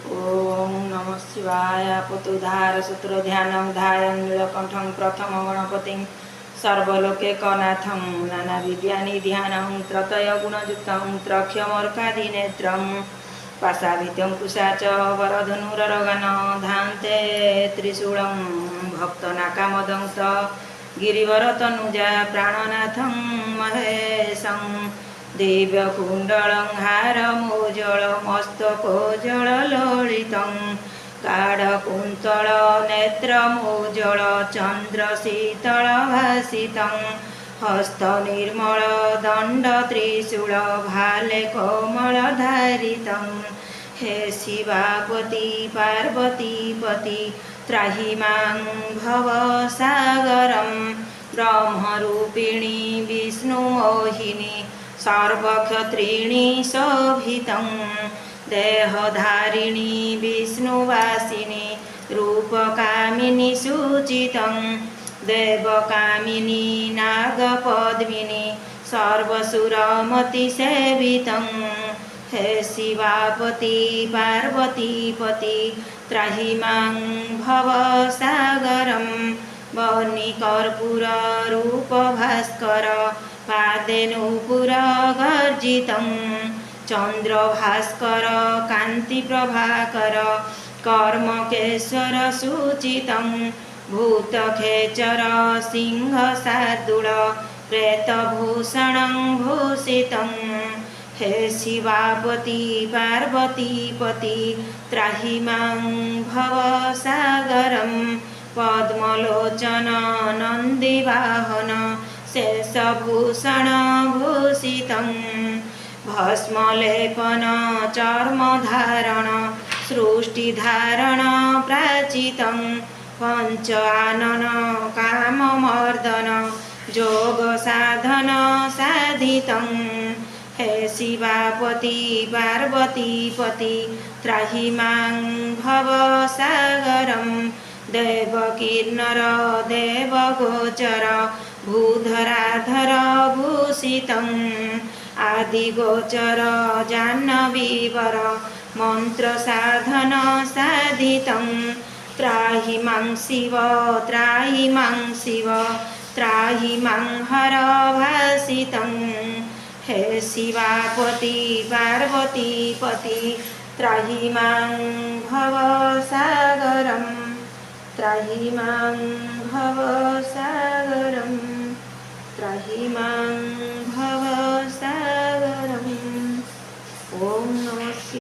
ओम नमः शिवाय। पतुधार सूत्र ध्यानं ध्यायं नीलकंठं प्रथम गणपतिं सर्वलोकैकनाथं नाना विद्यानि ध्यानं त्रतय गुणयुक्तं त्रख्यमर्कादिनेत्रं पाशाभित्यं कुशाच वरधनुररगन धान्ते त्रिशूलं भक्तनाकामदंस गिरिवरतनुजा प्राणनाथं महेशं दिव्यकुण्डलं हारमुज्ज्वलमस्तकोज्ज्वललितं गाढकुन्तलनेत्रमुज्ज्वल चन्द्रशीतलभासितं हस्तनिर्मलदण्डत्रिशूल भाले कोमलधारितं हे शिवापति पार्वतीपति त्राहि मां भवसागरं ब्रह्मरूपिणी विष्णुमोहिनी सर्वक्षत्रिणी शोभितं देहधारिणी विष्णुवासिनी रूपकामिनी शुचितं देवकामिनी नागपद्मिनी सर्वसुरमतिसेवितं हे शिवापति पार्वतीपति त्राहि मां भवसागरं वह्निकर्पूररूपभास्कर पादेनूपुरगर्जितं चन्द्रभास्कर कान्तिप्रभाकर कर्मकेश्वर शुचितं भूतखेचर सिंहशार्दूल प्रेतभूषणं भूषितं हे शिवापति पार्वतीपति त्राहि मां भवसागरं पद्मलोचन नन्दिवाहन शेषभूषणभूषितं भस्मलेपन चर्मधारण सृष्टिधारण प्राचितं पञ्चानन काममर्दन योगसाधन साधितं हे शिवापति पार्वतीपति त्राहि मां भवसागरं देवकिन्नर देवगोचर भूधराधर भूषितं आदिगोचर जाह्नवीवर मन्त्रसाधन साधितं त्राहि मां शिव त्राहि मां शिव त्राहि मां हर भासितं हे शिवापति पार्वतीपति त्राहि मां भवसागरं त्राहि मां भवसागरं त्राहि मां भवसागरम्। ओम नमः